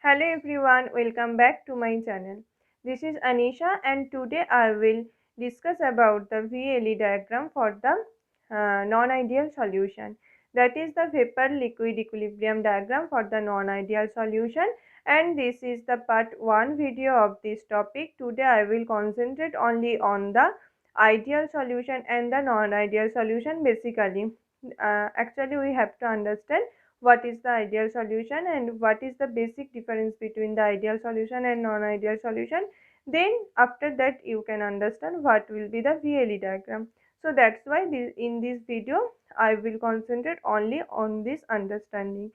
Hello everyone, welcome back to my channel. This is Anisha and today I will discuss about the VLE diagram for the non-ideal solution. That is the vapor liquid equilibrium diagram for the non-ideal solution, and this is the part 1 video of this topic. Today I will concentrate only on the ideal solution and the non-ideal solution. Basically, actually we have to understand what is the ideal solution and what is the basic difference between the ideal solution and non-ideal solution. Then after that you can understand what will be the VLE diagram. So that's why in this video I will concentrate only on this understanding.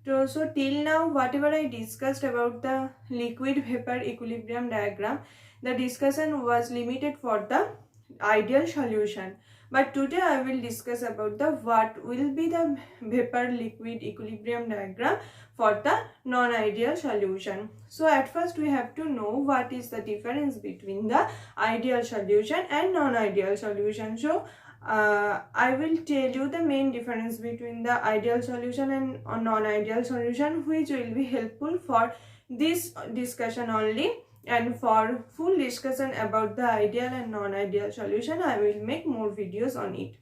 So till now whatever I discussed about the liquid vapor equilibrium diagram, the discussion was limited for the ideal solution, but today I will discuss about the what will be the vapor liquid equilibrium diagram for the non-ideal solution. So at first we have to know what is the difference between the ideal solution and non-ideal solution. So I will tell you the main difference between the ideal solution and non-ideal solution, which will be helpful for this discussion only. And for full discussion about the ideal and non-ideal solution, I will make more videos on it.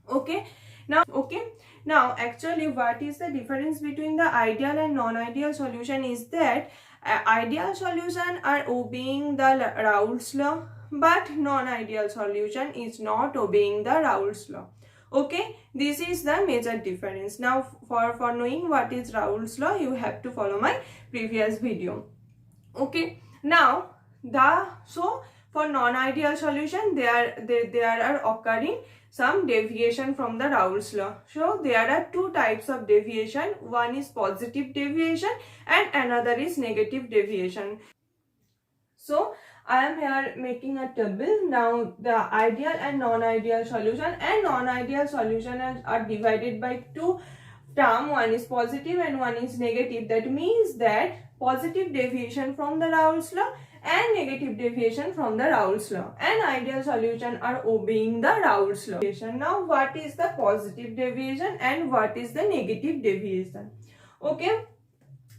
Okay. Now actually what is the difference between the ideal and non-ideal solution is that ideal solution are obeying the Raoult's law, but non-ideal solution is not obeying the Raoult's law. Okay, this is the major difference. Now for knowing what is Raoult's law, you have to follow my previous video. Okay, now for non-ideal solution there are occurring some deviation from the Raoult's law. So there are two types of deviation. One is positive deviation and another is negative deviation. So I am here making a table. Now the ideal and non-ideal solution are divided by two terms. One is positive and one is negative. That means that positive deviation from the Raoult's law and negative deviation from the Raoult's law, and ideal solution are obeying the Raoult's law. Now what is the positive deviation and what is the negative deviation? Okay,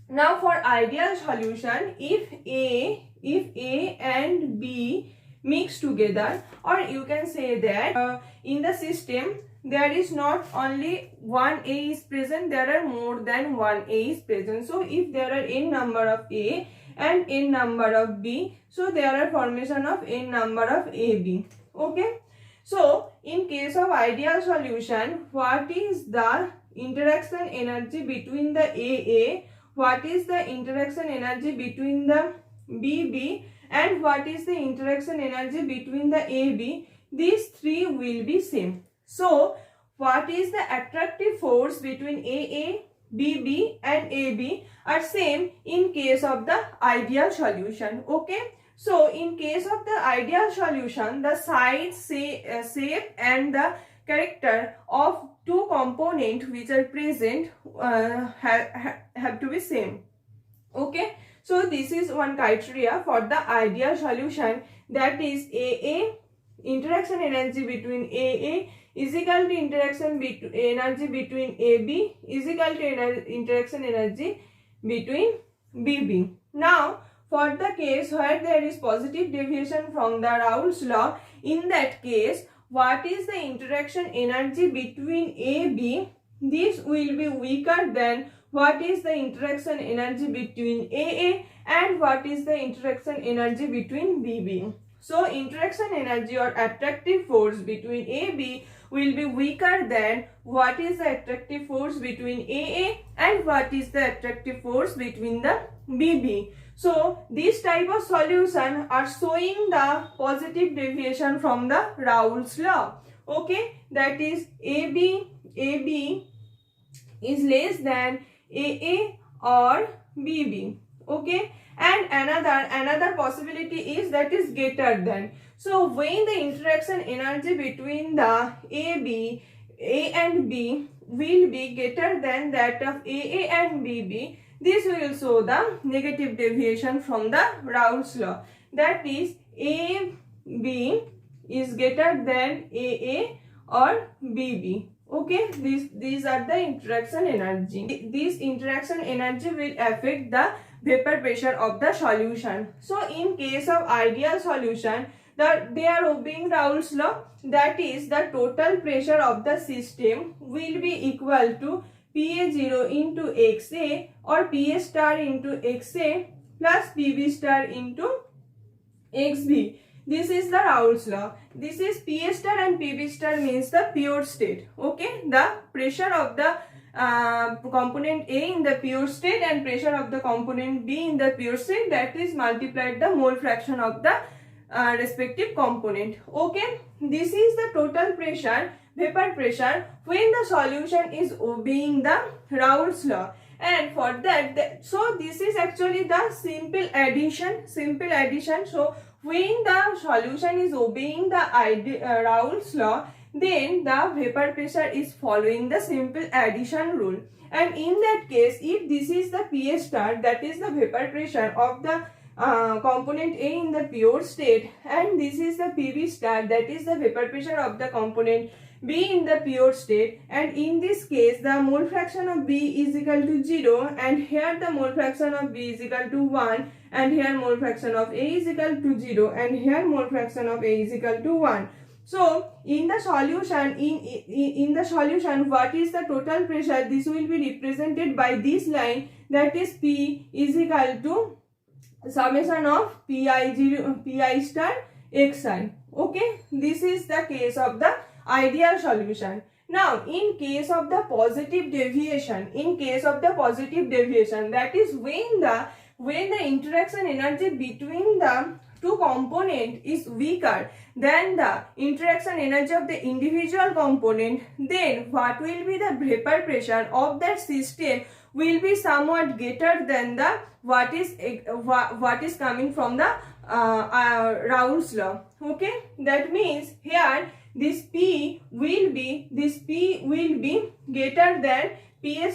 now for ideal solution, if A and B mix together, or you can say that in the system there is not only one A is present, there are more than one A is present. So if there are n number of A and n number of B, so there are formation of n number of AB. Okay, so in case of ideal solution, what is the interaction energy between the AA, what is the interaction energy between the BB, and what is the interaction energy between the AB? These three will be same. So what is the attractive force between AA, BB and AB are same in case of the ideal solution. Okay, so in case of the ideal solution, the size, shape and the character of two components which are present have to be same. Okay, so this is one criteria for the ideal solution, that is AA, interaction energy between AA is equal to interaction energy between AB is equal to interaction energy between BB. Now for the case where there is positive deviation from the Raoult's law, in that case what is the interaction energy between AB? This will be weaker than what is the interaction energy between AA and what is the interaction energy between BB. So interaction energy or attractive force between AB will be weaker than what is the attractive force between AA and what is the attractive force between the BB. So this type of solution are showing the positive deviation from the Raoult's law. Okay, that is AB is less than AA or BB. Okay, and another possibility is that is greater than. So when the interaction energy between the A and B will be greater than that of AA and BB, this will show the negative deviation from the Raoult's law. That is AB is greater than AA or BB. Okay, these are the interaction energy. This interaction energy will affect the vapor pressure of the solution. So in case of ideal solution, they are obeying Raoult's law, that is the total pressure of the system will be equal to PA0 into XA or PA star into XA plus PB star into XB. This is the Raoult's law. This is PA star and PB star means the pure state. Okay, the pressure of the component A in the pure state and pressure of the component B in the pure state, that is multiplied the mole fraction of the respective component. Okay, this is the total pressure, vapor pressure, when the solution is obeying the Raoult's law. And for that, so this is actually the simple addition. So when the solution is obeying the Raoult's law, then the vapor pressure is following the simple addition rule. And in that case, if this is the PA star, that is the vapor pressure of the component A in the pure state, and this is the PB star, that is the vapor pressure of the component B in the pure state, and in this case the mole fraction of B is equal to 0, and here the mole fraction of B is equal to 1, and here mole fraction of A is equal to 0, and here mole fraction of A is equal to 1. So in the solution, in the solution, what is the total pressure? This will be represented by this line, that is P is equal to summation of pi star xi. Okay, this is the case of the ideal solution. Now in case of the positive deviation, that is when the interaction energy between the two component is weaker than the interaction energy of the individual component, then what will be the vapor pressure of that system will be somewhat greater than the what is coming from the Raoult's law. Okay, that means here this P will be greater than PA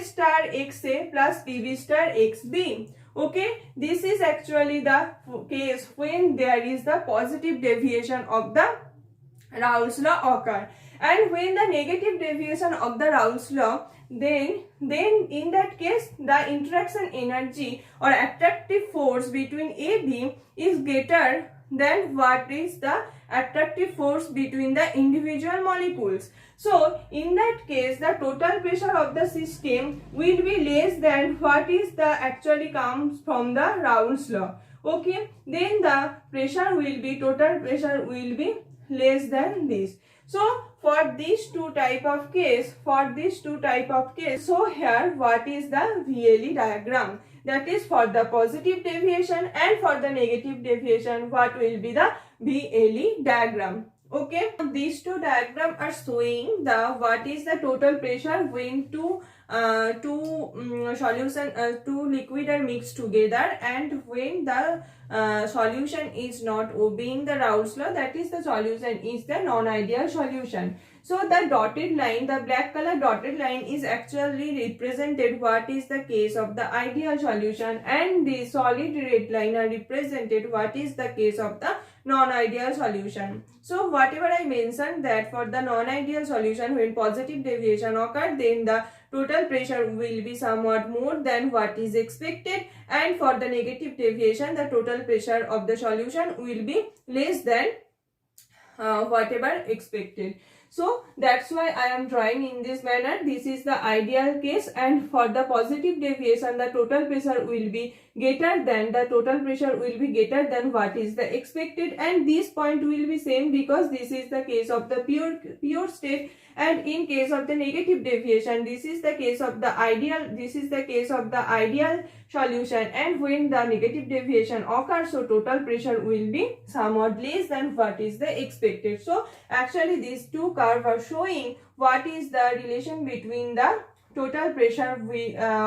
star XA plus PB star XB. Okay, this is actually the case when there is the positive deviation of the Raoult's law occur. And when the negative deviation of the Raoult's law, then in that case the interaction energy or attractive force between AB is greater than what is the attractive force between the individual molecules. So in that case the total pressure of the system will be less than what is the actually comes from the Raoult's law. Okay, then the total pressure will be less than this. So for these two type of case, so here what is the VLE diagram? That is for the positive deviation, and for the negative deviation what will be the VLE diagram. Okay, these two diagrams are showing the what is the total pressure when two liquid are mixed together, and when the solution is not obeying the Raoult's law, that is the solution is the non-ideal solution. So the dotted line, the black color dotted line is actually represented what is the case of the ideal solution, and the solid red line are represented what is the case of the non-ideal solution. So whatever I mentioned, that for the non-ideal solution when positive deviation occurs, then the total pressure will be somewhat more than what is expected, and for the negative deviation the total pressure of the solution will be less than whatever expected. So that's why I am drawing in this manner. This is the ideal case, and for the positive deviation the total pressure will be greater than what is the expected, and this point will be same because this is the case of the pure state, and in case of the negative deviation this is the case of the ideal solution, and when the negative deviation occurs, so total pressure will be somewhat less than what is the expected. So actually these two curves are showing what is the relation between the total pressure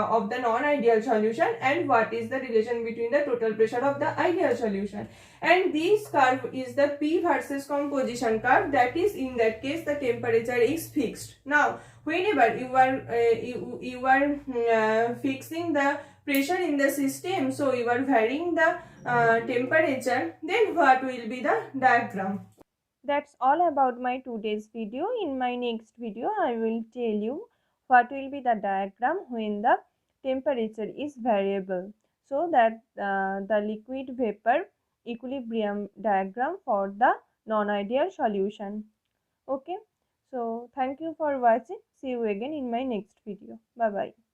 of the non-ideal solution and what is the relation between the total pressure of the ideal solution. And this curve is the P versus composition curve, that is in that case the temperature is fixed. Now whenever you are fixing the pressure in the system, so you are varying the temperature, then what will be the diagram? That's all about my today's video. In my next video, I will tell you what will be the diagram when the temperature is variable. So that the liquid vapor equilibrium diagram for the non-ideal solution. Okay. So thank you for watching. See you again in my next video. Bye bye.